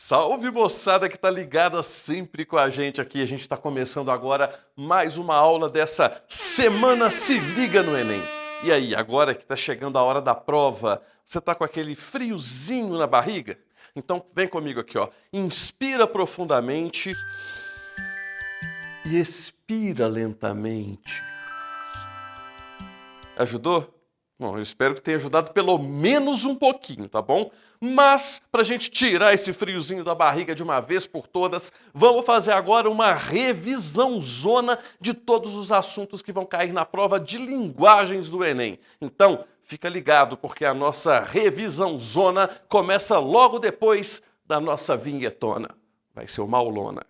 Salve, moçada que tá ligada sempre com a gente aqui. A gente está começando agora mais uma aula dessa semana Se Liga no Enem. E aí, agora que tá chegando a hora da prova, você tá com aquele friozinho na barriga? Então vem comigo aqui, ó. Inspira profundamente e expira lentamente. Ajudou? Bom, eu espero que tenha ajudado pelo menos um pouquinho, tá bom? Mas, para a gente tirar esse friozinho da barriga de uma vez por todas, vamos fazer agora uma revisão zona de todos os assuntos que vão cair na prova de linguagens do Enem. Então, fica ligado, porque a nossa revisão zona começa logo depois da nossa vinhetona. Vai ser uma aulona.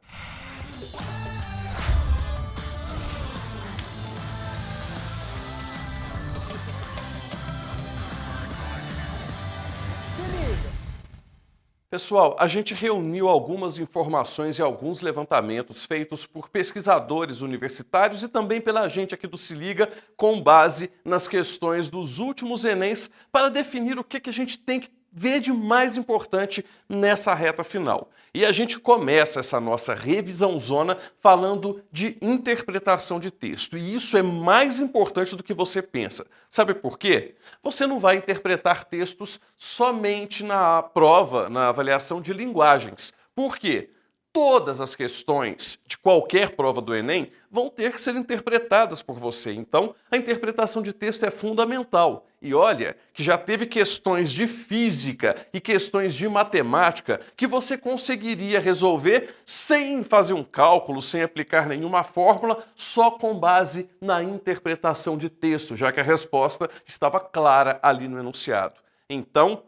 Pessoal, a gente reuniu algumas informações e alguns levantamentos feitos por pesquisadores universitários e também pela gente aqui do Se Liga, com base nas questões dos últimos Enems, para definir o que a gente tem que ver de mais importante nessa reta final. E a gente começa essa nossa revisão zona falando de interpretação de texto. E isso é mais importante do que você pensa. Sabe por quê? Você não vai interpretar textos somente na prova, na avaliação de linguagens. Por quê? Todas as questões de qualquer prova do Enem vão ter que ser interpretadas por você. Então, a interpretação de texto é fundamental. E olha que já teve questões de física e questões de matemática que você conseguiria resolver sem fazer um cálculo, sem aplicar nenhuma fórmula, só com base na interpretação de texto, já que a resposta estava clara ali no enunciado. Então,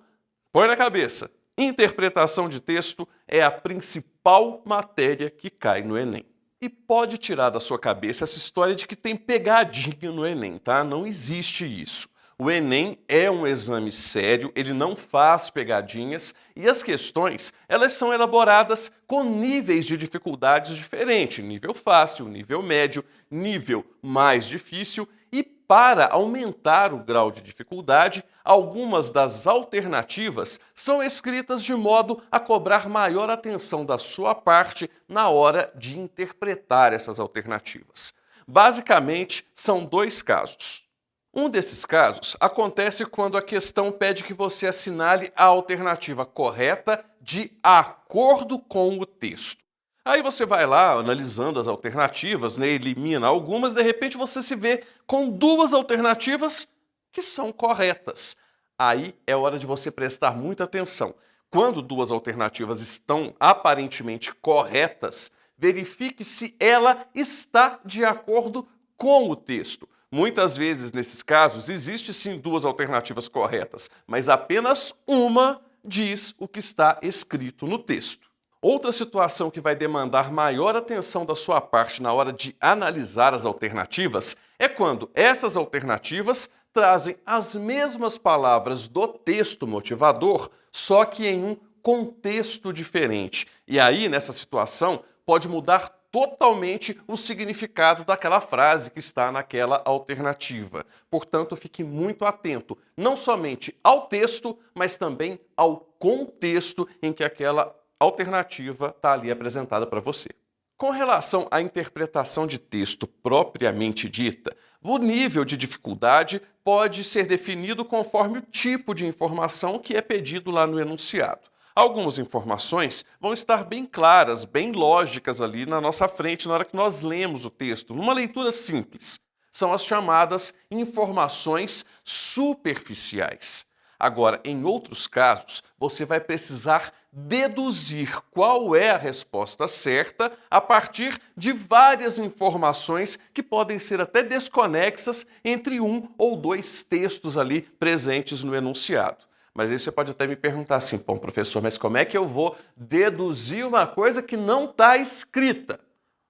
põe na cabeça. Interpretação de texto é a principal matéria que cai no Enem. E pode tirar da sua cabeça essa história de que tem pegadinha no Enem, tá? Não existe isso. O Enem é um exame sério, ele não faz pegadinhas e as questões, elas são elaboradas com níveis de dificuldades diferentes, nível fácil, nível médio, nível mais difícil e para aumentar o grau de dificuldade, algumas das alternativas são escritas de modo a cobrar maior atenção da sua parte na hora de interpretar essas alternativas. Basicamente, são dois casos. Um desses casos acontece quando a questão pede que você assinale a alternativa correta de acordo com o texto. Aí você vai lá analisando as alternativas, né, elimina algumas, de repente você se vê com duas alternativas que são corretas. Aí é hora de você prestar muita atenção. Quando duas alternativas estão aparentemente corretas, verifique se ela está de acordo com o texto. Muitas vezes, nesses casos, existe sim duas alternativas corretas, mas apenas uma diz o que está escrito no texto. Outra situação que vai demandar maior atenção da sua parte na hora de analisar as alternativas é quando essas alternativas trazem as mesmas palavras do texto motivador, só que em um contexto diferente. E aí, nessa situação, pode mudar totalmente o significado daquela frase que está naquela alternativa. Portanto, fique muito atento, não somente ao texto, mas também ao contexto em que aquela alternativa está ali apresentada para você. Com relação à interpretação de texto propriamente dita, o nível de dificuldade pode ser definido conforme o tipo de informação que é pedido lá no enunciado. Algumas informações vão estar bem claras, bem lógicas ali na nossa frente na hora que nós lemos o texto, numa leitura simples. São as chamadas informações superficiais. Agora, em outros casos, você vai precisar deduzir qual é a resposta certa a partir de várias informações que podem ser até desconexas entre um ou dois textos ali presentes no enunciado. Mas aí você pode até me perguntar assim, bom, professor, mas como é que eu vou deduzir uma coisa que não está escrita?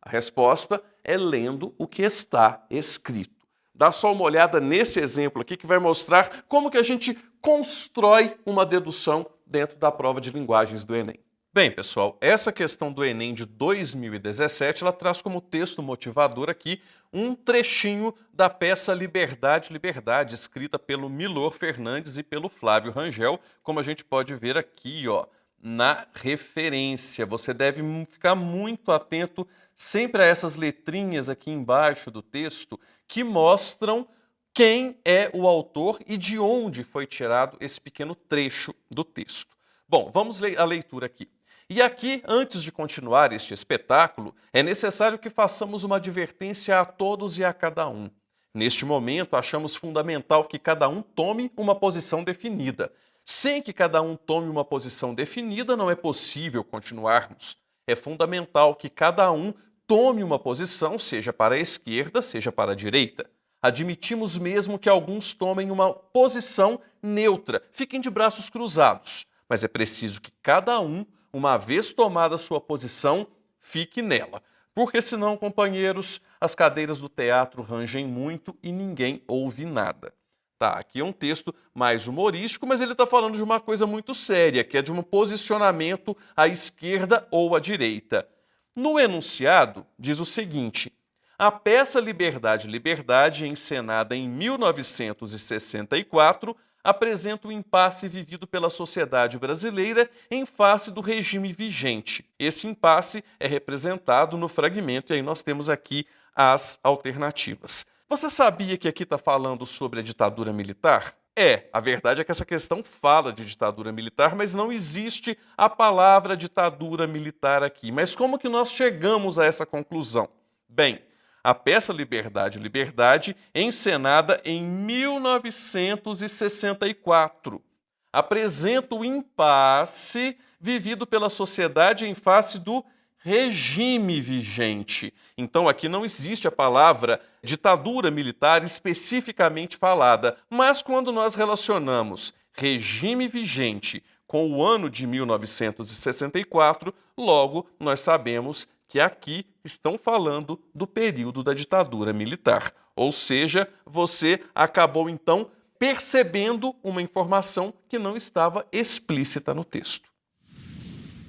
A resposta é lendo o que está escrito. Dá só uma olhada nesse exemplo aqui que vai mostrar como que a gente constrói uma dedução dentro da prova de linguagens do Enem. Bem, pessoal, essa questão do Enem de 2017, ela traz como texto motivador aqui um trechinho da peça Liberdade, Liberdade, escrita pelo Milor Fernandes e pelo Flávio Rangel, como a gente pode ver aqui, ó, Na referência. Você deve ficar muito atento sempre a essas letrinhas aqui embaixo do texto que mostram quem é o autor e de onde foi tirado esse pequeno trecho do texto. Bom, vamos à leitura aqui. E aqui, antes de continuar este espetáculo, é necessário que façamos uma advertência a todos e a cada um. Neste momento, achamos fundamental que cada um tome uma posição definida. Sem que cada um tome uma posição definida, não é possível continuarmos. É fundamental que cada um tome uma posição, seja para a esquerda, seja para a direita. Admitimos mesmo que alguns tomem uma posição neutra, fiquem de braços cruzados, mas é preciso que cada um, uma vez tomada sua posição, fique nela. Porque senão, companheiros, as cadeiras do teatro rangem muito e ninguém ouve nada. Tá, aqui é um texto mais humorístico, mas ele está falando de uma coisa muito séria, que é de um posicionamento à esquerda ou à direita. No enunciado, diz o seguinte: a peça Liberdade, Liberdade, encenada em 1964, apresenta o impasse vivido pela sociedade brasileira em face do regime vigente. Esse impasse é representado no fragmento, e aí nós temos aqui as alternativas. Você sabia que aqui está falando sobre a ditadura militar? A verdade é que essa questão fala de ditadura militar, mas não existe a palavra ditadura militar aqui. Mas como que nós chegamos a essa conclusão? Bem, a peça Liberdade, Liberdade, encenada em 1964, apresenta o impasse vivido pela sociedade em face do regime vigente. Então aqui não existe a palavra ditadura militar especificamente falada, mas quando nós relacionamos regime vigente com o ano de 1964, logo nós sabemos que aqui estão falando do período da ditadura militar. Ou seja, você acabou então percebendo uma informação que não estava explícita no texto.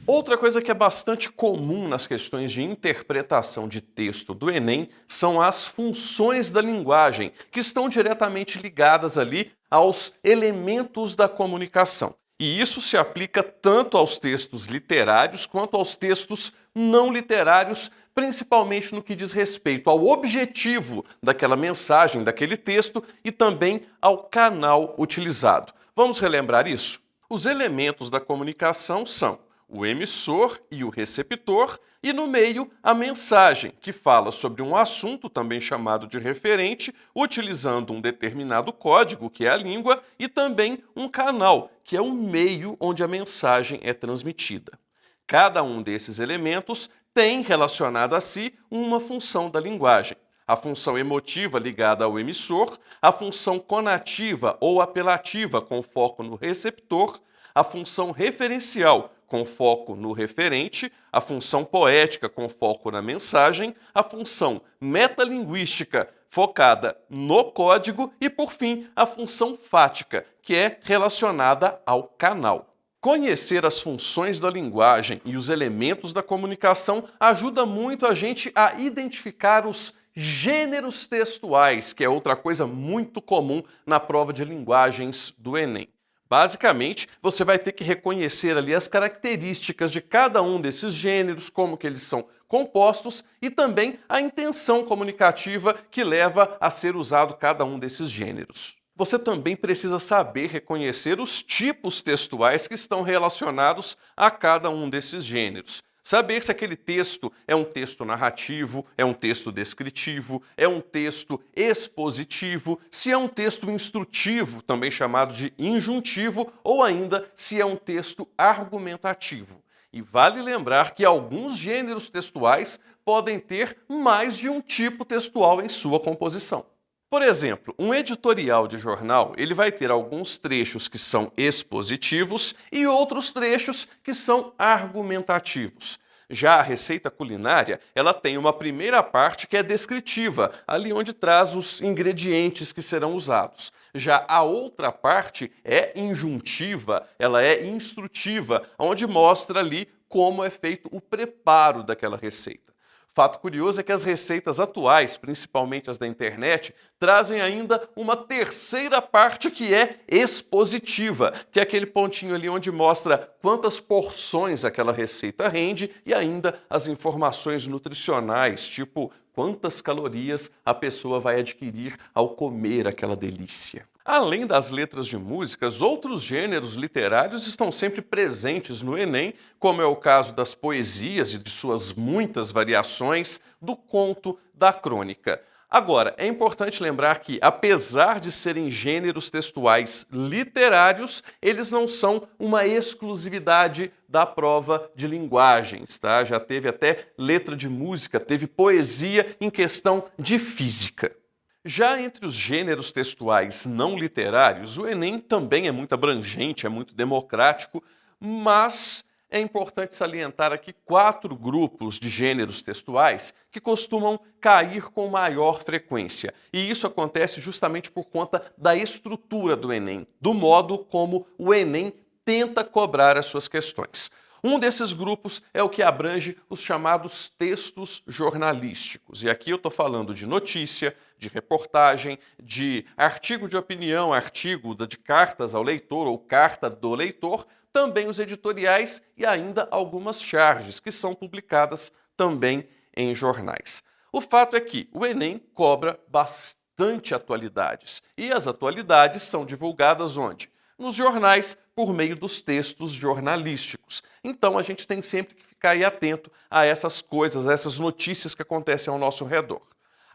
Outra coisa que é bastante comum nas questões de interpretação de texto do Enem são as funções da linguagem, que estão diretamente ligadas ali aos elementos da comunicação. E isso se aplica tanto aos textos literários quanto aos textos não literários, principalmente no que diz respeito ao objetivo daquela mensagem, daquele texto e também ao canal utilizado. Vamos relembrar isso? Os elementos da comunicação são o emissor e o receptor, e no meio a mensagem, que fala sobre um assunto, também chamado de referente, utilizando um determinado código, que é a língua, e também um canal, que é o meio onde a mensagem é transmitida. Cada um desses elementos tem relacionado a si uma função da linguagem. A função emotiva ligada ao emissor, a função conativa ou apelativa com foco no receptor, a função referencial com foco no referente, a função poética com foco na mensagem, a função metalinguística focada no código e, por fim, a função fática, que é relacionada ao canal. Conhecer as funções da linguagem e os elementos da comunicação ajuda muito a gente a identificar os gêneros textuais, que é outra coisa muito comum na prova de linguagens do Enem. Basicamente, você vai ter que reconhecer ali as características de cada um desses gêneros, como que eles são compostos e também a intenção comunicativa que leva a ser usado cada um desses gêneros. Você também precisa saber reconhecer os tipos textuais que estão relacionados a cada um desses gêneros. Saber se aquele texto é um texto narrativo, é um texto descritivo, é um texto expositivo, se é um texto instrutivo, também chamado de injuntivo, ou ainda se é um texto argumentativo. E vale lembrar que alguns gêneros textuais podem ter mais de um tipo textual em sua composição. Por exemplo, um editorial de jornal, ele vai ter alguns trechos que são expositivos e outros trechos que são argumentativos. Já a receita culinária, ela tem uma primeira parte que é descritiva, ali onde traz os ingredientes que serão usados. Já a outra parte é injuntiva, ela é instrutiva, onde mostra ali como é feito o preparo daquela receita. Fato curioso é que as receitas atuais, principalmente as da internet, trazem ainda uma terceira parte que é expositiva, que é aquele pontinho ali onde mostra quantas porções aquela receita rende e ainda as informações nutricionais, tipo quantas calorias a pessoa vai adquirir ao comer aquela delícia. Além das letras de músicas, outros gêneros literários estão sempre presentes no Enem, como é o caso das poesias e de suas muitas variações, do conto, da crônica. Agora, é importante lembrar que, apesar de serem gêneros textuais literários, eles não são uma exclusividade da prova de linguagens, tá? Já teve até letra de música, teve poesia em questão de física. Já entre os gêneros textuais não literários, o Enem também é muito abrangente, é muito democrático, mas é importante salientar aqui 4 grupos de gêneros textuais que costumam cair com maior frequência. E isso acontece justamente por conta da estrutura do Enem, do modo como o Enem tenta cobrar as suas questões. Um desses grupos é o que abrange os chamados textos jornalísticos. E aqui eu estou falando de notícia, de reportagem, de artigo de opinião, artigo de cartas ao leitor ou carta do leitor, também os editoriais e ainda algumas charges que são publicadas também em jornais. O fato é que o Enem cobra bastante atualidades e as atualidades são divulgadas onde? Nos jornais, por meio dos textos jornalísticos. Então a gente tem sempre que ficar aí atento a essas coisas, a essas notícias que acontecem ao nosso redor.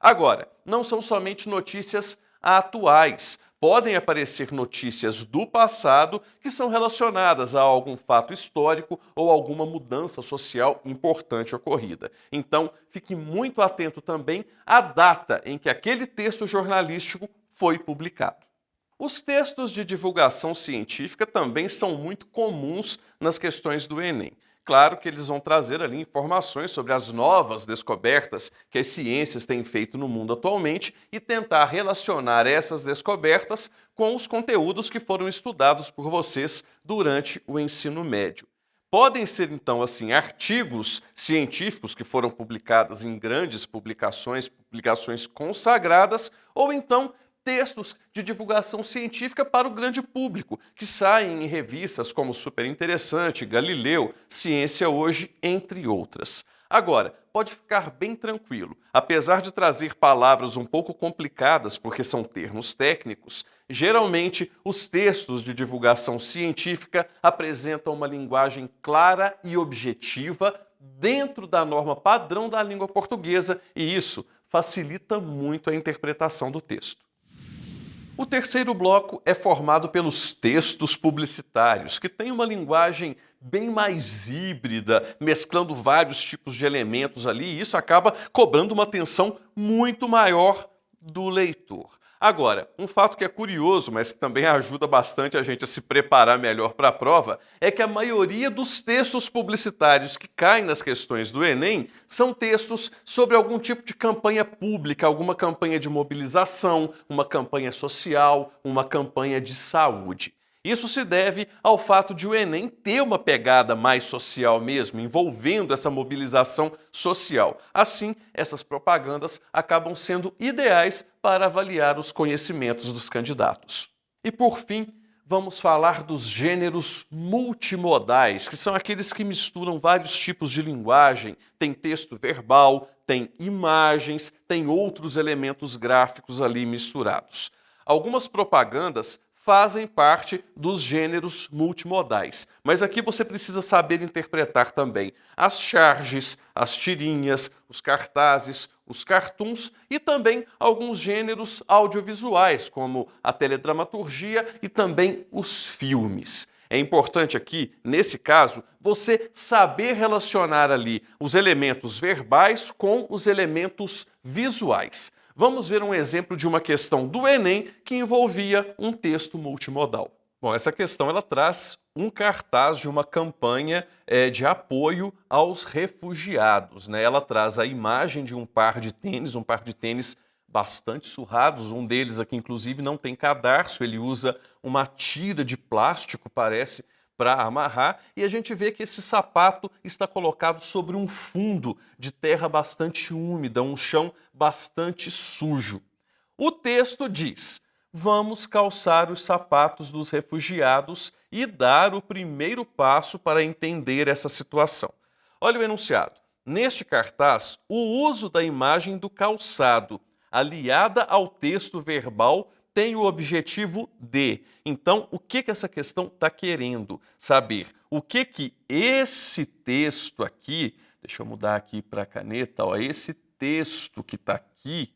Agora, não são somente notícias atuais. Podem aparecer notícias do passado que são relacionadas a algum fato histórico ou alguma mudança social importante ocorrida. Então, fique muito atento também à data em que aquele texto jornalístico foi publicado. Os textos de divulgação científica também são muito comuns nas questões do Enem. Claro que eles vão trazer ali informações sobre as novas descobertas que as ciências têm feito no mundo atualmente e tentar relacionar essas descobertas com os conteúdos que foram estudados por vocês durante o ensino médio. Podem ser, então, assim, artigos científicos que foram publicados em grandes publicações consagradas, ou então textos de divulgação científica para o grande público, que saem em revistas como Super Interessante, Galileu, Ciência Hoje, entre outras. Agora, pode ficar bem tranquilo. Apesar de trazer palavras um pouco complicadas, porque são termos técnicos, geralmente os textos de divulgação científica apresentam uma linguagem clara e objetiva dentro da norma padrão da língua portuguesa, e isso facilita muito a interpretação do texto. O terceiro bloco é formado pelos textos publicitários, que têm uma linguagem bem mais híbrida, mesclando vários tipos de elementos ali, e isso acaba cobrando uma atenção muito maior do leitor. Agora, um fato que é curioso, mas que também ajuda bastante a gente a se preparar melhor para a prova, é que a maioria dos textos publicitários que caem nas questões do Enem são textos sobre algum tipo de campanha pública, alguma campanha de mobilização, uma campanha social, uma campanha de saúde. Isso se deve ao fato de o Enem ter uma pegada mais social mesmo, envolvendo essa mobilização social. Assim, essas propagandas acabam sendo ideais para avaliar os conhecimentos dos candidatos. E por fim, vamos falar dos gêneros multimodais, que são aqueles que misturam vários tipos de linguagem. Tem texto verbal, tem imagens, tem outros elementos gráficos ali misturados. Algumas propagandas fazem parte dos gêneros multimodais. Mas aqui você precisa saber interpretar também as charges, as tirinhas, os cartazes, os cartoons e também alguns gêneros audiovisuais, como a teledramaturgia e também os filmes. É importante aqui, nesse caso, você saber relacionar ali os elementos verbais com os elementos visuais. Vamos ver um exemplo de uma questão do Enem que envolvia um texto multimodal. Bom, essa questão ela traz um cartaz de uma campanha de apoio aos refugiados, né? Ela traz a imagem de um par de tênis bastante surrados, um deles aqui inclusive não tem cadarço, ele usa uma tira de plástico, parece, para amarrar e a gente vê que esse sapato está colocado sobre um fundo de terra bastante úmida, um chão bastante sujo. O texto diz: vamos calçar os sapatos dos refugiados e dar o primeiro passo para entender essa situação. Olha o enunciado. Neste cartaz, o uso da imagem do calçado, aliada ao texto verbal, tem o objetivo de. Então, o que essa questão está querendo saber? O que esse texto aqui, deixa eu mudar aqui para a caneta, ó, esse texto que está aqui,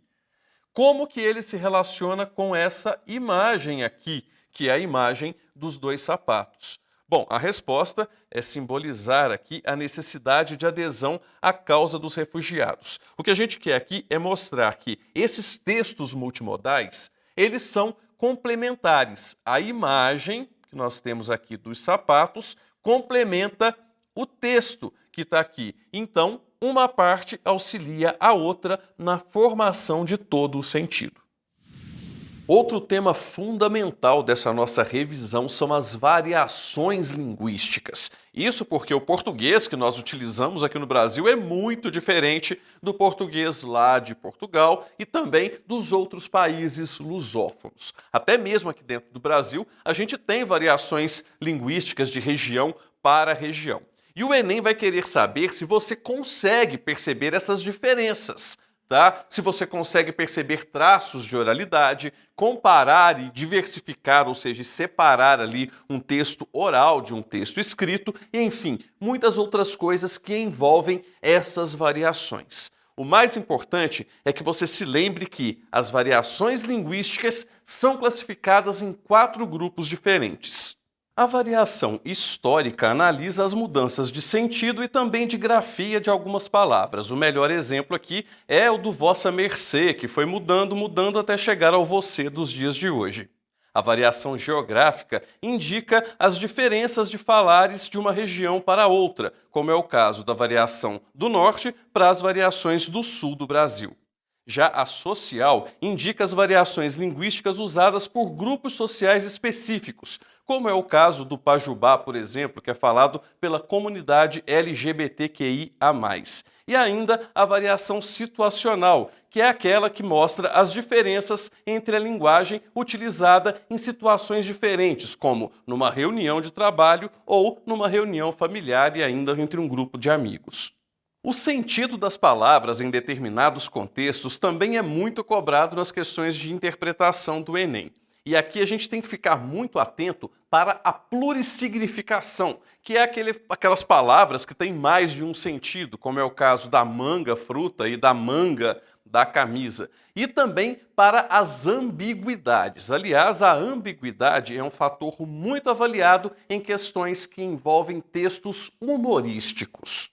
como que ele se relaciona com essa imagem aqui, que é a imagem dos dois sapatos? Bom, a resposta é simbolizar aqui a necessidade de adesão à causa dos refugiados. O que a gente quer aqui é mostrar que esses textos multimodais, eles são complementares. A imagem que nós temos aqui dos sapatos complementa o texto que está aqui. Então, uma parte auxilia a outra na formação de todo o sentido. Outro tema fundamental dessa nossa revisão são as variações linguísticas. Isso porque o português que nós utilizamos aqui no Brasil é muito diferente do português lá de Portugal e também dos outros países lusófonos. Até mesmo aqui dentro do Brasil, a gente tem variações linguísticas de região para região. E o Enem vai querer saber se você consegue perceber essas diferenças. Tá? Se você consegue perceber traços de oralidade, comparar e diversificar, ou seja, separar ali um texto oral de um texto escrito, e, enfim, muitas outras coisas que envolvem essas variações. O mais importante é que você se lembre que as variações linguísticas são classificadas em 4 grupos diferentes. A variação histórica analisa as mudanças de sentido e também de grafia de algumas palavras. O melhor exemplo aqui é o do vossa mercê, que foi mudando até chegar ao você dos dias de hoje. A variação geográfica indica as diferenças de falares de uma região para outra, como é o caso da variação do norte para as variações do sul do Brasil. Já a social indica as variações linguísticas usadas por grupos sociais específicos, como é o caso do Pajubá, por exemplo, que é falado pela comunidade LGBTQIA+. E ainda a variação situacional, que é aquela que mostra as diferenças entre a linguagem utilizada em situações diferentes, como numa reunião de trabalho ou numa reunião familiar e ainda entre um grupo de amigos. O sentido das palavras em determinados contextos também é muito cobrado nas questões de interpretação do Enem. E aqui a gente tem que ficar muito atento para a plurissignificação, que é aquelas palavras que têm mais de um sentido, como é o caso da manga, fruta, e da manga, da camisa. E também para as ambiguidades. Aliás, a ambiguidade é um fator muito avaliado em questões que envolvem textos humorísticos.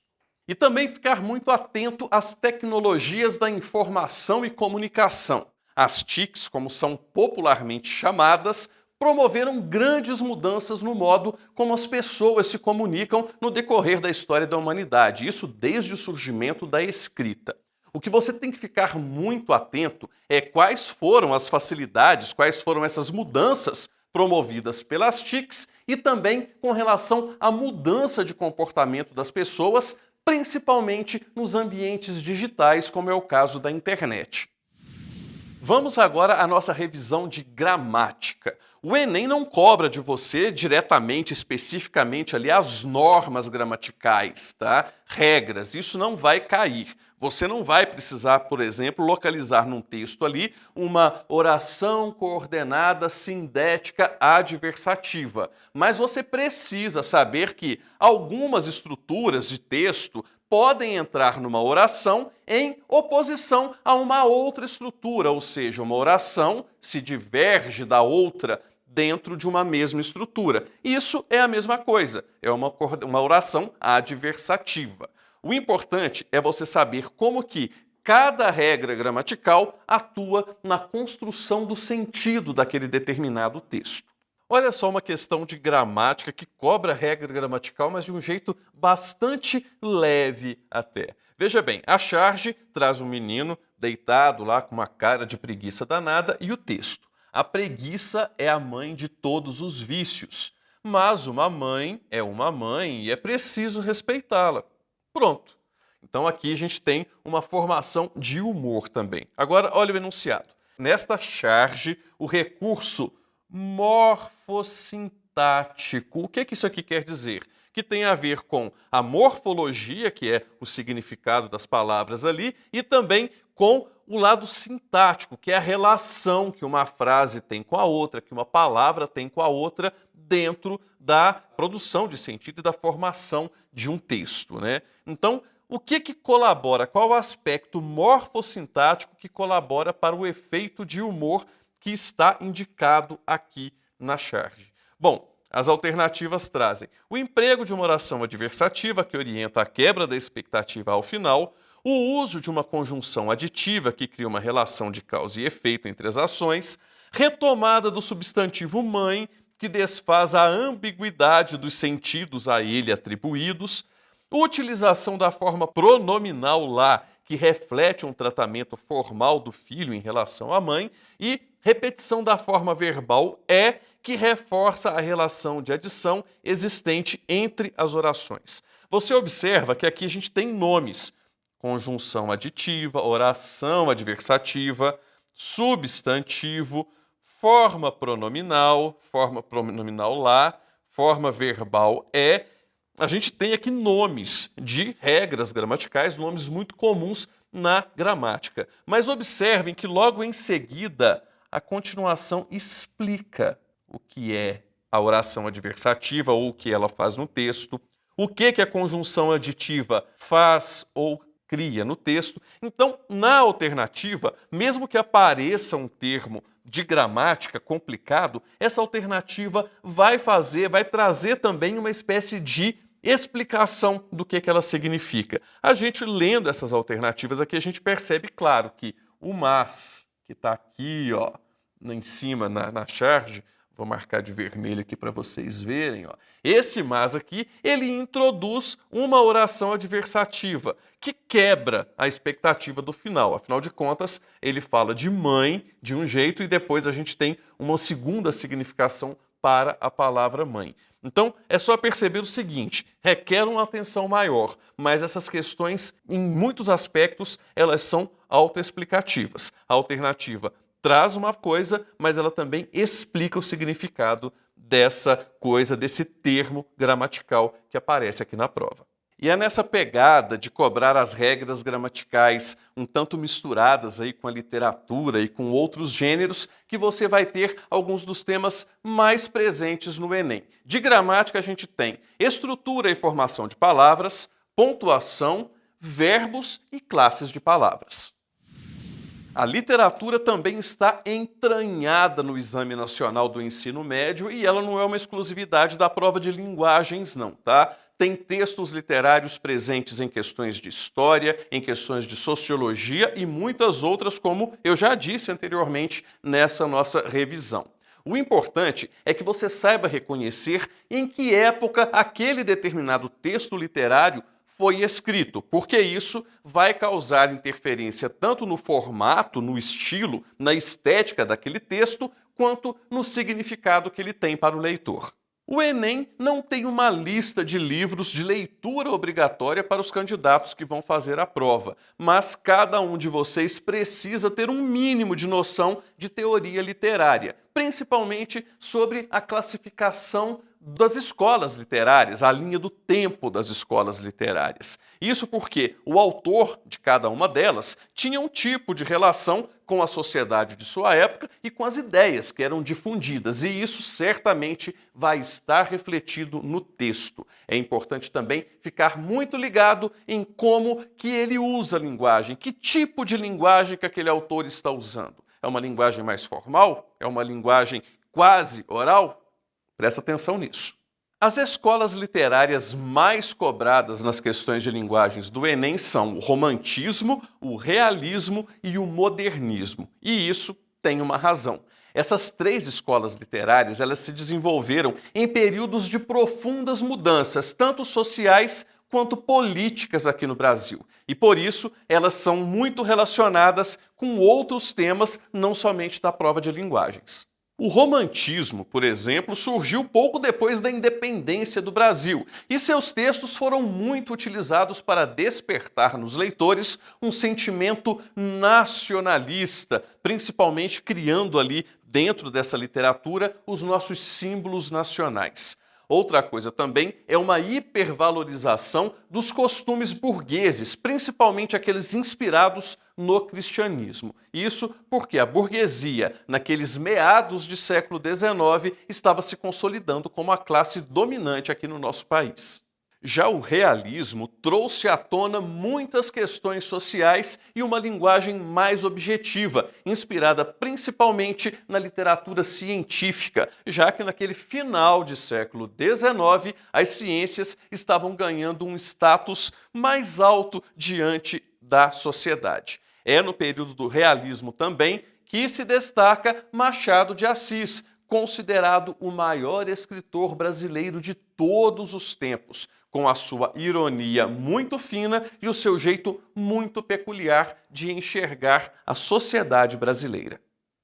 E também ficar muito atento às tecnologias da informação e comunicação. As TICs, como são popularmente chamadas, promoveram grandes mudanças no modo como as pessoas se comunicam no decorrer da história da humanidade, isso desde o surgimento da escrita. O que você tem que ficar muito atento é quais foram as facilidades, quais foram essas mudanças promovidas pelas TICs e também com relação à mudança de comportamento das pessoas, principalmente nos ambientes digitais, como é o caso da internet. Vamos agora à nossa revisão de gramática. O Enem não cobra de você diretamente, especificamente ali as normas gramaticais, tá? Regras, isso não vai cair. Você não vai precisar, por exemplo, localizar num texto ali uma oração coordenada sindética adversativa. Mas você precisa saber que algumas estruturas de texto podem entrar numa oração em oposição a uma outra estrutura, ou seja, uma oração se diverge da outra dentro de uma mesma estrutura. Isso é a mesma coisa, é uma oração adversativa. O importante é você saber como que cada regra gramatical atua na construção do sentido daquele determinado texto. Olha só uma questão de gramática que cobra a regra gramatical, mas de um jeito bastante leve até. Veja bem, a charge traz um menino deitado lá com uma cara de preguiça danada e o texto. A preguiça é a mãe de todos os vícios. mas uma mãe é uma mãe e é preciso respeitá-la. Pronto. Então aqui a gente tem uma formação de humor também. Agora, olha o enunciado. Nesta charge, o recurso morfossintático. O que que isso aqui quer dizer? Que tem a ver com a morfologia, que é o significado das palavras ali, e também com o lado sintático, que é a relação que uma frase tem com a outra, que uma palavra tem com a outra dentro da produção de sentido e da formação de um texto, né? Então, o que que colabora? Qual o aspecto morfossintático que colabora para o efeito de humor que está indicado aqui na charge? Bom, as alternativas trazem o emprego de uma oração adversativa que orienta a quebra da expectativa ao final, o uso de uma conjunção aditiva que cria uma relação de causa e efeito entre as ações, retomada do substantivo mãe que desfaz a ambiguidade dos sentidos a ele atribuídos, utilização da forma pronominal lá, que reflete um tratamento formal do filho em relação à mãe, e repetição da forma verbal é, que reforça a relação de adição existente entre as orações. Você observa que aqui a gente tem nomes: conjunção aditiva, oração adversativa, substantivo, forma pronominal lá, forma verbal é. A gente tem aqui nomes de regras gramaticais, nomes muito comuns na gramática. Mas observem que logo em seguida a continuação explica o que é a oração adversativa ou o que ela faz no texto, o que a conjunção aditiva faz ou cria no texto. Então, na alternativa, mesmo que apareça um termo de gramática complicado, essa alternativa vai trazer também uma espécie de explicação do que ela significa. A gente lendo essas alternativas aqui, a gente percebe, claro, que o mas, que está aqui, ó, em cima na charge, vou marcar de vermelho aqui para vocês verem, ó. Esse mas aqui, ele introduz uma oração adversativa que quebra a expectativa do final. Afinal de contas, ele fala de mãe de um jeito e depois a gente tem uma segunda significação para a palavra mãe. Então, é só perceber o seguinte: requer uma atenção maior, mas essas questões, em muitos aspectos, elas são autoexplicativas. A alternativa traz uma coisa, mas ela também explica o significado dessa coisa, desse termo gramatical que aparece aqui na prova. E é nessa pegada de cobrar as regras gramaticais um tanto misturadas aí com a literatura e com outros gêneros que você vai ter alguns dos temas mais presentes no Enem. De gramática a gente tem estrutura e formação de palavras, pontuação, verbos e classes de palavras. A literatura também está entranhada no Exame Nacional do Ensino Médio e ela não é uma exclusividade da prova de linguagens, não, tá? Tem textos literários presentes em questões de história, em questões de sociologia e muitas outras, como eu já disse anteriormente nessa nossa revisão. O importante é que você saiba reconhecer em que época aquele determinado texto literário foi escrito, porque isso vai causar interferência tanto no formato, no estilo, na estética daquele texto, quanto no significado que ele tem para o leitor. O Enem não tem uma lista de livros de leitura obrigatória para os candidatos que vão fazer a prova, mas cada um de vocês precisa ter um mínimo de noção de teoria literária, principalmente sobre a classificação das escolas literárias, a linha do tempo das escolas literárias. Isso porque o autor de cada uma delas tinha um tipo de relação com a sociedade de sua época e com as ideias que eram difundidas, e isso certamente vai estar refletido no texto. É importante também ficar muito ligado em como que ele usa a linguagem, que tipo de linguagem que aquele autor está usando. É uma linguagem mais formal? É uma linguagem quase oral? Presta atenção nisso. As escolas literárias mais cobradas nas questões de linguagens do Enem são o romantismo, o realismo e o modernismo. E isso tem uma razão. Essas três escolas literárias, elas se desenvolveram em períodos de profundas mudanças, tanto sociais quanto políticas aqui no Brasil. E por isso, elas são muito relacionadas com outros temas, não somente da prova de linguagens. O romantismo, por exemplo, surgiu pouco depois da independência do Brasil, e seus textos foram muito utilizados para despertar nos leitores um sentimento nacionalista, principalmente criando ali, dentro dessa literatura, os nossos símbolos nacionais. Outra coisa também é uma hipervalorização dos costumes burgueses, principalmente aqueles inspirados no cristianismo. Isso porque a burguesia, naqueles meados de século XIX, estava se consolidando como a classe dominante aqui no nosso país. Já o realismo trouxe à tona muitas questões sociais e uma linguagem mais objetiva, inspirada principalmente na literatura científica, já que naquele final de século XIX as ciências estavam ganhando um status mais alto diante da sociedade. É no período do realismo também que se destaca Machado de Assis, considerado o maior escritor brasileiro de todos os tempos, com a sua ironia muito fina e o seu jeito muito peculiar de enxergar a sociedade brasileira.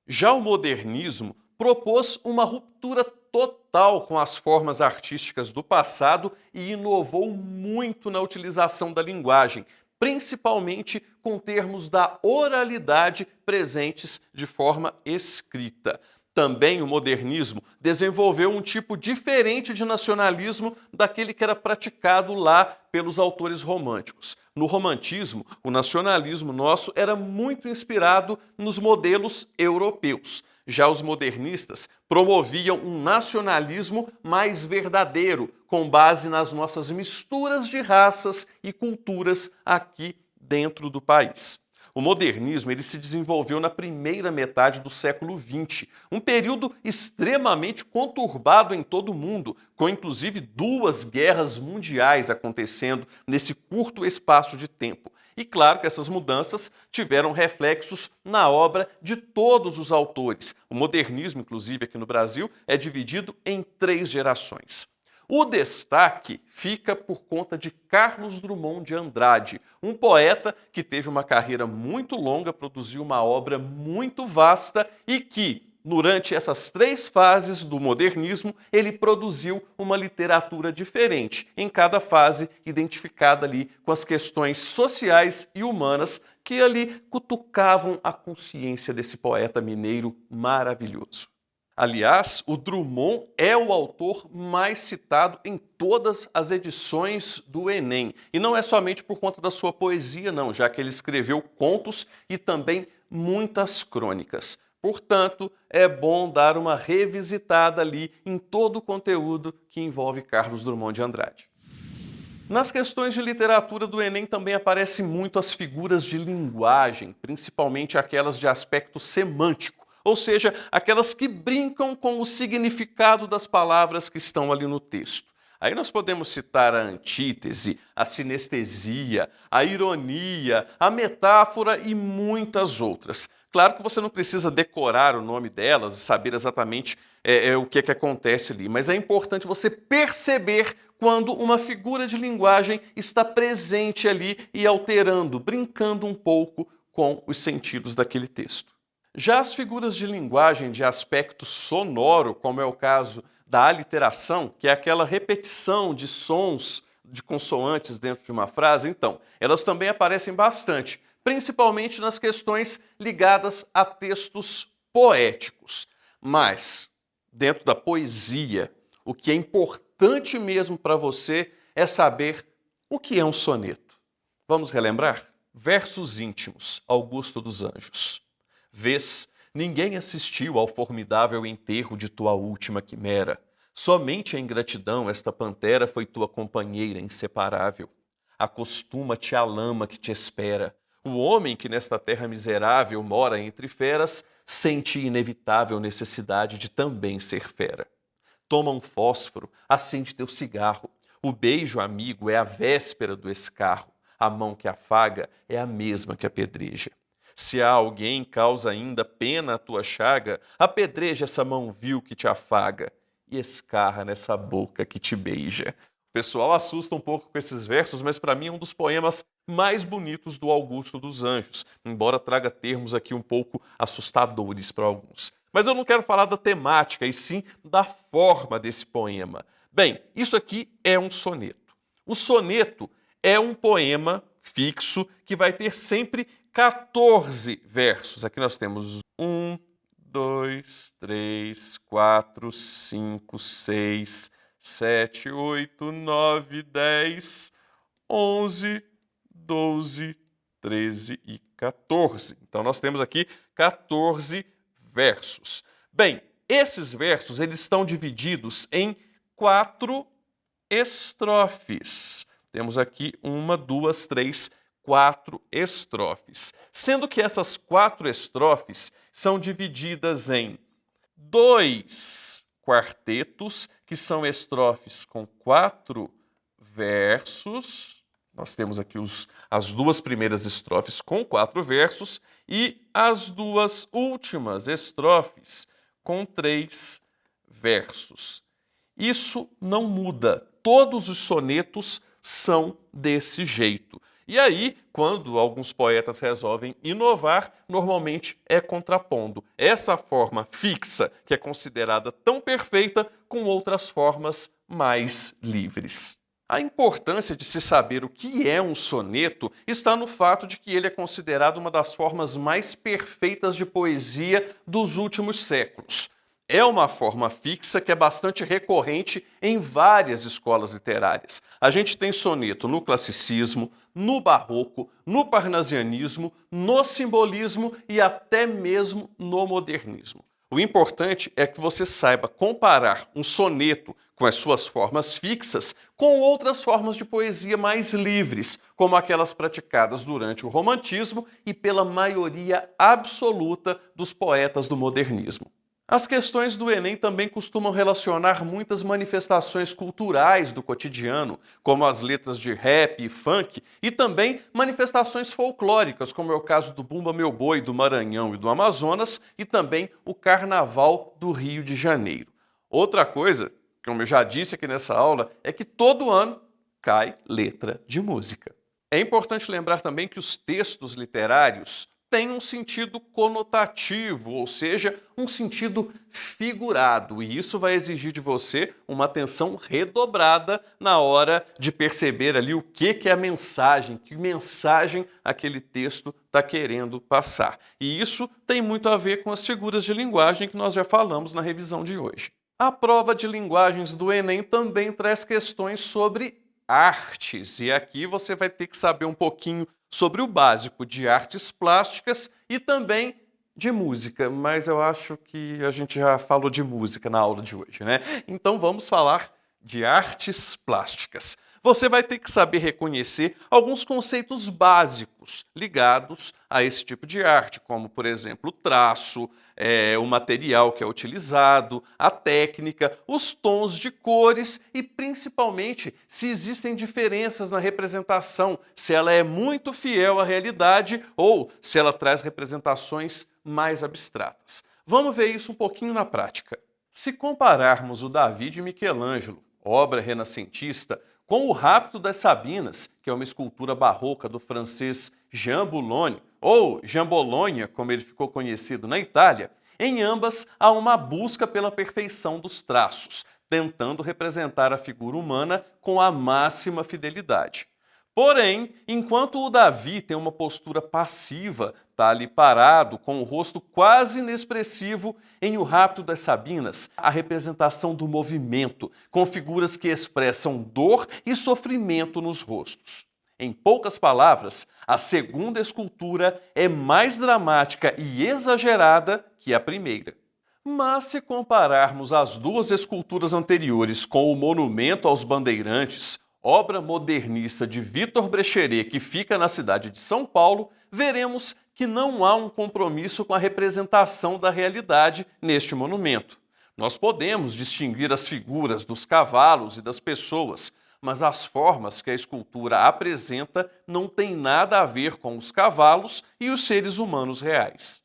Já o modernismo propôs uma ruptura total com as formas artísticas do passado e inovou muito na utilização da linguagem, principalmente com termos da oralidade presentes de forma escrita. Também o modernismo desenvolveu um tipo diferente de nacionalismo daquele que era praticado lá pelos autores românticos. No romantismo, o nacionalismo nosso era muito inspirado nos modelos europeus. Já os modernistas promoviam um nacionalismo mais verdadeiro, com base nas nossas misturas de raças e culturas aqui dentro do país. O modernismo ele se desenvolveu na primeira metade do século XX, um período extremamente conturbado em todo o mundo, com inclusive 2 guerras mundiais acontecendo nesse curto espaço de tempo. E claro que essas mudanças tiveram reflexos na obra de todos os autores. O modernismo, inclusive aqui no Brasil, é dividido em 3 gerações. O destaque fica por conta de Carlos Drummond de Andrade, um poeta que teve uma carreira muito longa, produziu uma obra muito vasta e que, durante essas 3 fases do modernismo, ele produziu uma literatura diferente, em cada fase identificada ali com as questões sociais e humanas que ali cutucavam a consciência desse poeta mineiro maravilhoso. Aliás, o Drummond é o autor mais citado em todas as edições do Enem. E não é somente por conta da sua poesia, não, já que ele escreveu contos e também muitas crônicas. Portanto, é bom dar uma revisitada ali em todo o conteúdo que envolve Carlos Drummond de Andrade. Nas questões de literatura do Enem também aparecem muito as figuras de linguagem, principalmente aquelas de aspecto semântico. Ou seja, aquelas que brincam com o significado das palavras que estão ali no texto. Aí nós podemos citar a antítese, a sinestesia, a ironia, a metáfora e muitas outras. Claro que você não precisa decorar o nome delas e saber exatamente o que acontece ali, mas é importante você perceber quando uma figura de linguagem está presente ali e alterando, brincando um pouco com os sentidos daquele texto. Já as figuras de linguagem de aspecto sonoro, como é o caso da aliteração, que é aquela repetição de sons de consoantes dentro de uma frase, então, elas também aparecem bastante, principalmente nas questões ligadas a textos poéticos. Mas, dentro da poesia, o que é importante mesmo para você é saber o que é um soneto. Vamos relembrar? Versos íntimos, Augusto dos Anjos. Vês, ninguém assistiu ao formidável enterro de tua última quimera. Somente a ingratidão, esta pantera, foi tua companheira inseparável. Acostuma-te à lama que te espera. O homem que nesta terra miserável mora entre feras, sente inevitável necessidade de também ser fera. Toma um fósforo, acende teu cigarro. O beijo amigo é a véspera do escarro. A mão que afaga é a mesma que apedreja. Se há alguém causa ainda pena a tua chaga, apedreja essa mão vil que te afaga e escarra nessa boca que te beija. O pessoal assusta um pouco com esses versos, mas para mim é um dos poemas mais bonitos do Augusto dos Anjos, embora traga termos aqui um pouco assustadores para alguns. Mas eu não quero falar da temática, e sim da forma desse poema. Bem, isso aqui é um soneto. O soneto é um poema fixo que vai ter sempre 14 versos. Aqui nós temos 1, 2, 3, 4, 5, 6, 7, 8, 9, 10, 11, 12, 13 e 14. Então nós temos aqui 14 versos. Bem, esses versos eles estão divididos em 4 estrofes. Temos aqui 1, 2, 3, 4 estrofes. Sendo que essas 4 estrofes são divididas em 2 quartetos, que são estrofes com 4 versos. Nós temos aqui as 2 primeiras estrofes com 4 versos e as 2 últimas estrofes com 3 versos. Isso não muda. Todos os sonetos são desse jeito. E aí, quando alguns poetas resolvem inovar, normalmente é contrapondo essa forma fixa, que é considerada tão perfeita, com outras formas mais livres. A importância de se saber o que é um soneto está no fato de que ele é considerado uma das formas mais perfeitas de poesia dos últimos séculos. É uma forma fixa que é bastante recorrente em várias escolas literárias. A gente tem soneto no classicismo, no barroco, no parnasianismo, no simbolismo e até mesmo no modernismo. O importante é que você saiba comparar um soneto com as suas formas fixas com outras formas de poesia mais livres, como aquelas praticadas durante o romantismo e pela maioria absoluta dos poetas do modernismo. As questões do Enem também costumam relacionar muitas manifestações culturais do cotidiano, como as letras de rap e funk, e também manifestações folclóricas, como é o caso do Bumba Meu Boi do Maranhão e do Amazonas, e também o Carnaval do Rio de Janeiro. Outra coisa, como eu já disse aqui nessa aula, é que todo ano cai letra de música. É importante lembrar também que os textos literários tem um sentido conotativo, ou seja, um sentido figurado. E isso vai exigir de você uma atenção redobrada na hora de perceber ali o que é a mensagem, que mensagem aquele texto está querendo passar. E isso tem muito a ver com as figuras de linguagem que nós já falamos na revisão de hoje. A prova de linguagens do Enem também traz questões sobre artes. E aqui você vai ter que saber um pouquinho sobre o básico de artes plásticas e também de música, mas eu acho que a gente já falou de música na aula de hoje, né? Então vamos falar de artes plásticas. Você vai ter que saber reconhecer alguns conceitos básicos ligados a esse tipo de arte, como, por exemplo, o traço, o material que é utilizado, a técnica, os tons de cores e, principalmente, se existem diferenças na representação, se ela é muito fiel à realidade ou se ela traz representações mais abstratas. Vamos ver isso um pouquinho na prática. Se compararmos o Davi de Michelangelo, obra renascentista, com o Rapto das Sabinas, que é uma escultura barroca do francês Jean Boulogne, ou Jean Bologna, como ele ficou conhecido na Itália, em ambas há uma busca pela perfeição dos traços, tentando representar a figura humana com a máxima fidelidade. Porém, enquanto o Davi tem uma postura passiva, está ali parado, com o rosto quase inexpressivo, em O Rapto das Sabinas, a representação do movimento, com figuras que expressam dor e sofrimento nos rostos. Em poucas palavras, a segunda escultura é mais dramática e exagerada que a primeira. Mas se compararmos as duas esculturas anteriores com o Monumento aos Bandeirantes, obra modernista de Victor Brecheret, que fica na cidade de São Paulo, veremos que não há um compromisso com a representação da realidade neste monumento. Nós podemos distinguir as figuras dos cavalos e das pessoas, mas as formas que a escultura apresenta não têm nada a ver com os cavalos e os seres humanos reais.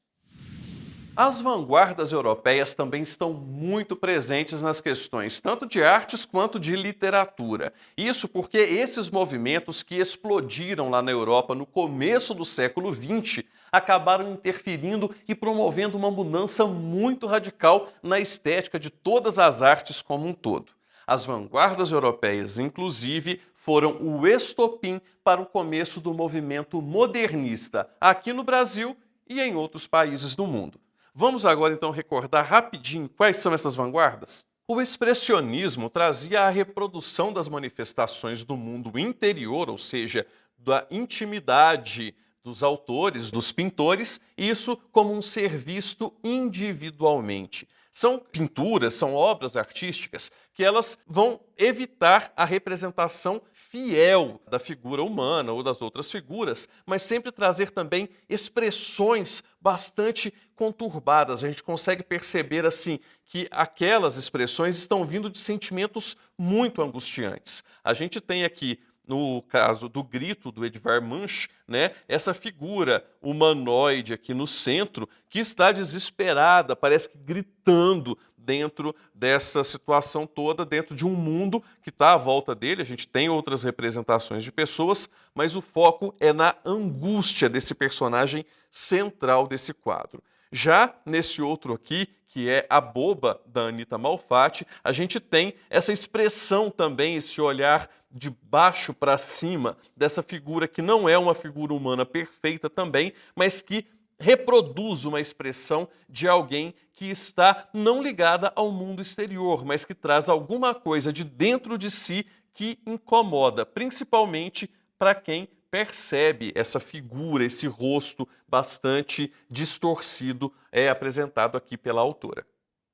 As vanguardas europeias também estão muito presentes nas questões tanto de artes quanto de literatura. Isso porque esses movimentos que explodiram lá na Europa no começo do século XX acabaram interferindo e promovendo uma mudança muito radical na estética de todas as artes como um todo. As vanguardas europeias, inclusive, foram o estopim para o começo do movimento modernista aqui no Brasil e em outros países do mundo. Vamos agora então recordar rapidinho quais são essas vanguardas? O expressionismo trazia a reprodução das manifestações do mundo interior, ou seja, da intimidade dos autores, dos pintores, isso como um ser visto individualmente. São pinturas, são obras artísticas que elas vão evitar a representação fiel da figura humana ou das outras figuras, mas sempre trazer também expressões bastante conturbadas. A gente consegue perceber assim que aquelas expressões estão vindo de sentimentos muito angustiantes. A gente tem aqui no caso do Grito, do Edvard Munch, né, essa figura humanoide aqui no centro, que está desesperada, parece que gritando dentro dessa situação toda, dentro de um mundo que está à volta dele. A gente tem outras representações de pessoas, mas o foco é na angústia desse personagem central desse quadro. Já nesse outro aqui, que é a Boba, da Anita Malfatti, a gente tem essa expressão também, esse olhar de baixo para cima dessa figura que não é uma figura humana perfeita também, mas que reproduz uma expressão de alguém que está não ligada ao mundo exterior, mas que traz alguma coisa de dentro de si que incomoda, principalmente para quem percebe essa figura, esse rosto bastante distorcido apresentado aqui pela autora.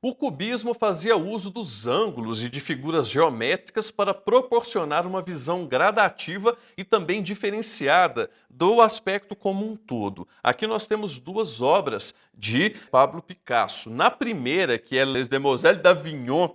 O cubismo fazia uso dos ângulos e de figuras geométricas para proporcionar uma visão gradativa e também diferenciada do aspecto como um todo. Aqui nós temos duas obras de Pablo Picasso. Na primeira, que é Les Demoiselles d'Avignon,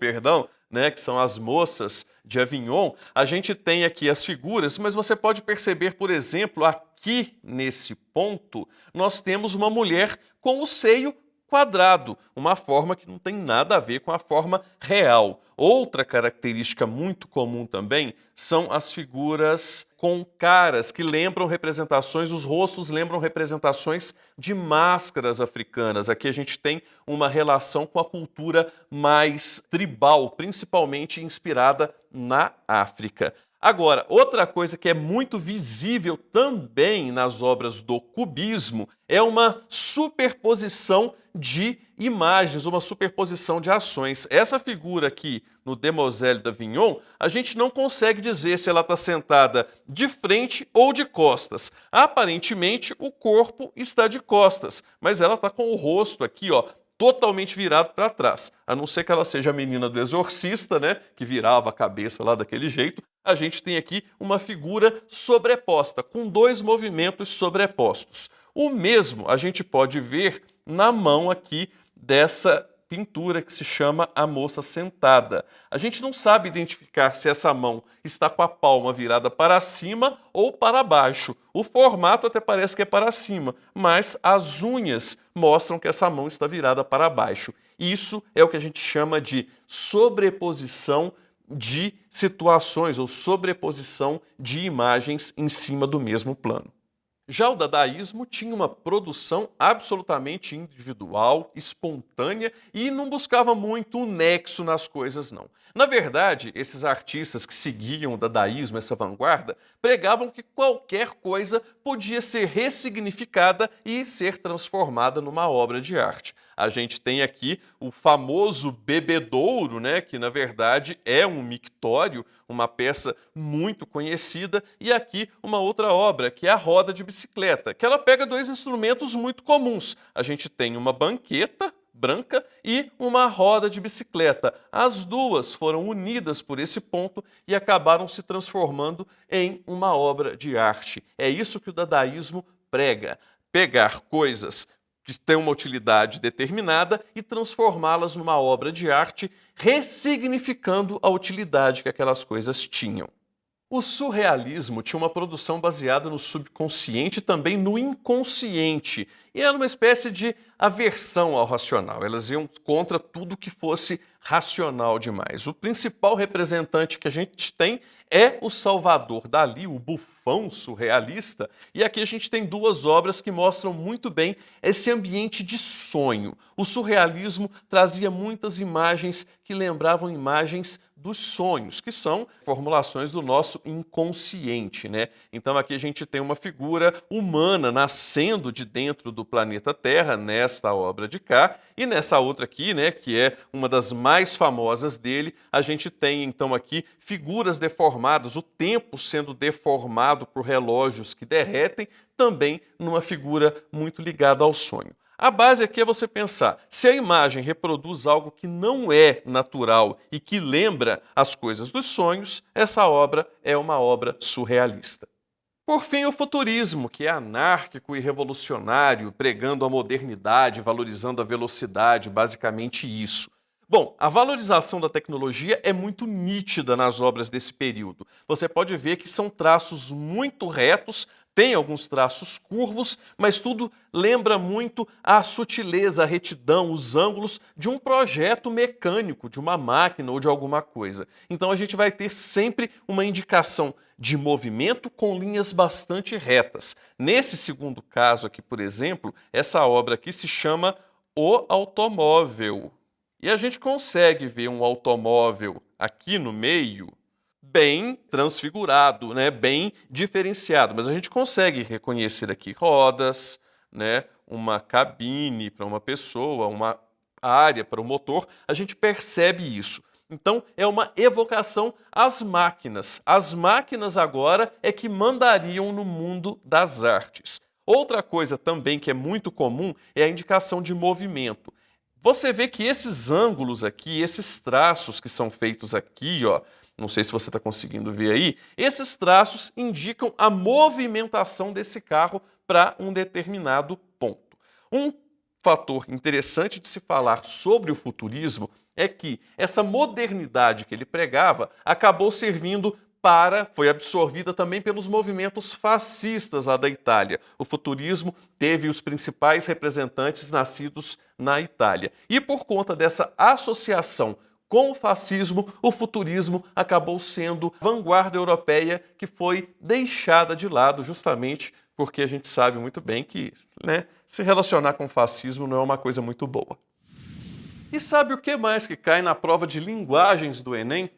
né, que são as moças de Avignon, a gente tem aqui as figuras, mas você pode perceber, por exemplo, aqui nesse ponto, nós temos uma mulher com o seio quadrado, uma forma que não tem nada a ver com a forma real. Outra característica muito comum também são as figuras com caras que lembram representações, os rostos lembram representações de máscaras africanas. Aqui a gente tem uma relação com a cultura mais tribal, principalmente inspirada na África. Agora, outra coisa que é muito visível também nas obras do cubismo é uma superposição de imagens, uma superposição de ações. Essa figura aqui no Demoiselle d'Avignon, a gente não consegue dizer se ela está sentada de frente ou de costas. Aparentemente, o corpo está de costas, mas ela está com o rosto aqui, ó, totalmente virado para trás. A não ser que ela seja a menina do Exorcista, né, que virava a cabeça lá daquele jeito, a gente tem aqui uma figura sobreposta, com dois movimentos sobrepostos. O mesmo a gente pode ver na mão aqui dessa pintura que se chama A Moça Sentada. A gente não sabe identificar se essa mão está com a palma virada para cima ou para baixo. O formato até parece que é para cima, mas as unhas mostram que essa mão está virada para baixo. Isso é o que a gente chama de sobreposição de situações ou sobreposição de imagens em cima do mesmo plano. Já o dadaísmo tinha uma produção absolutamente individual, espontânea e não buscava muito um nexo nas coisas, não. Na verdade, esses artistas que seguiam o dadaísmo, essa vanguarda, pregavam que qualquer coisa podia ser ressignificada e ser transformada numa obra de arte. A gente tem aqui o famoso bebedouro, né, que na verdade é um mictório, uma peça muito conhecida, e aqui uma outra obra, que é a roda de bicicleta, que ela pega dois instrumentos muito comuns. A gente tem uma banqueta branca e uma roda de bicicleta. As duas foram unidas por esse ponto e acabaram se transformando em uma obra de arte. É isso que o dadaísmo prega: pegar coisas que têm uma utilidade determinada e transformá-las numa obra de arte, ressignificando a utilidade que aquelas coisas tinham. O surrealismo tinha uma produção baseada no subconsciente e também no inconsciente, e era uma espécie de aversão ao racional. Elas iam contra tudo que fosse racional demais. O principal representante que a gente tem é o Salvador Dalí, o bufão surrealista, e aqui a gente tem duas obras que mostram muito bem esse ambiente de sonho. O surrealismo trazia muitas imagens que lembravam imagens dos sonhos, que são formulações do nosso inconsciente, né? Então aqui a gente tem uma figura humana nascendo de dentro do planeta Terra, nesta obra de cá, e nessa outra aqui, né, que é uma das mais famosas dele, a gente tem então aqui figuras deformadas, o tempo sendo deformado por relógios que derretem, também numa figura muito ligada ao sonho. A base aqui é você pensar, se a imagem reproduz algo que não é natural e que lembra as coisas dos sonhos, essa obra é uma obra surrealista. Por fim, o futurismo, que é anárquico e revolucionário, pregando a modernidade, valorizando a velocidade, basicamente isso. Bom, a valorização da tecnologia é muito nítida nas obras desse período. Você pode ver que são traços muito retos, tem alguns traços curvos, mas tudo lembra muito a sutileza, a retidão, os ângulos de um projeto mecânico, de uma máquina ou de alguma coisa. Então a gente vai ter sempre uma indicação de movimento com linhas bastante retas. Nesse segundo caso aqui, por exemplo, essa obra aqui se chama O Automóvel. E a gente consegue ver um automóvel aqui no meio bem transfigurado, né? Bem diferenciado, mas a gente consegue reconhecer aqui rodas, né? Uma cabine para uma pessoa, uma área para o motor, a gente percebe isso. Então, é uma evocação às máquinas. As máquinas agora é que mandariam no mundo das artes. Outra coisa também que é muito comum é a indicação de movimento. Você vê que esses ângulos aqui, esses traços que são feitos aqui, ó, não sei se você está conseguindo ver aí, esses traços indicam a movimentação desse carro para um determinado ponto. Um fator interessante de se falar sobre o futurismo é que essa modernidade que ele pregava acabou servindo foi absorvida também pelos movimentos fascistas lá da Itália. O futurismo teve os principais representantes nascidos na Itália. E por conta dessa associação com o fascismo, o futurismo acabou sendo vanguarda europeia que foi deixada de lado justamente porque a gente sabe muito bem que, né, se relacionar com o fascismo não é uma coisa muito boa. E sabe o que mais que cai na prova de linguagens do Enem?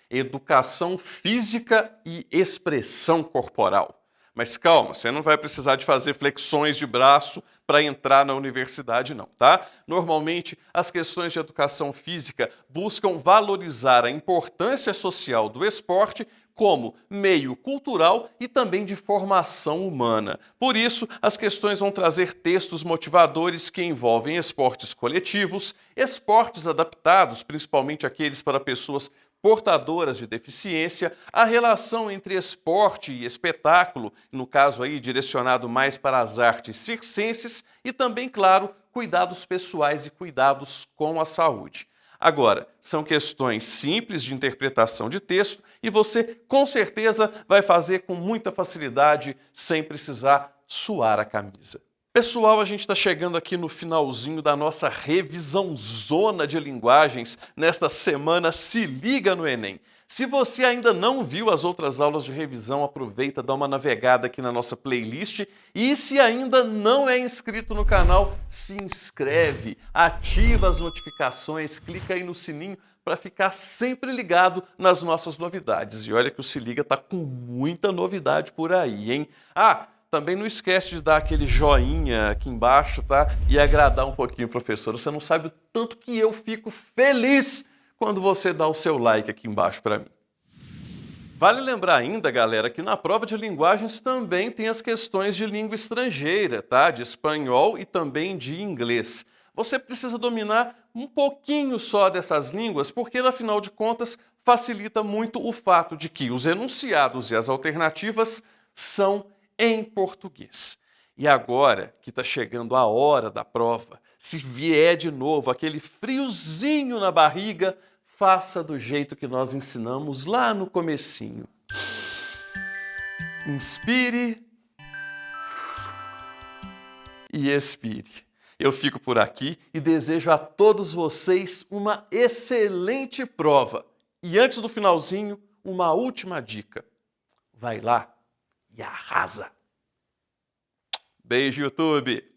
Educação física e expressão corporal. Mas calma, você não vai precisar de fazer flexões de braço para entrar na universidade não, tá? Normalmente, as questões de educação física buscam valorizar a importância social do esporte como meio cultural e também de formação humana. Por isso, as questões vão trazer textos motivadores que envolvem esportes coletivos, esportes adaptados, principalmente aqueles para pessoas portadoras de deficiência, a relação entre esporte e espetáculo, no caso aí direcionado mais para as artes circenses, e também, claro, cuidados pessoais e cuidados com a saúde. Agora, são questões simples de interpretação de texto e você, com certeza, vai fazer com muita facilidade, sem precisar suar a camisa. Pessoal, a gente está chegando aqui no finalzinho da nossa revisão zona de linguagens nesta semana Se Liga no Enem. Se você ainda não viu as outras aulas de revisão, aproveita, dá uma navegada aqui na nossa playlist e se ainda não é inscrito no canal, se inscreve, ativa as notificações, clica aí no sininho para ficar sempre ligado nas nossas novidades. E olha que o Se Liga tá com muita novidade por aí, hein? Também não esquece de dar aquele joinha aqui embaixo, tá? E agradar um pouquinho o professor. Você não sabe o tanto que eu fico feliz quando você dá o seu like aqui embaixo para mim. Vale lembrar ainda, galera, que na prova de linguagens também tem as questões de língua estrangeira, tá? De espanhol e também de inglês. Você precisa dominar um pouquinho só dessas línguas, porque, afinal de contas, facilita muito o fato de que os enunciados e as alternativas são em português. E agora que está chegando a hora da prova, se vier de novo aquele friozinho na barriga, faça do jeito que nós ensinamos lá no comecinho. Inspire e expire. Eu fico por aqui e desejo a todos vocês uma excelente prova. E antes do finalzinho, uma última dica. Vai lá e arrasa. Beijo, YouTube!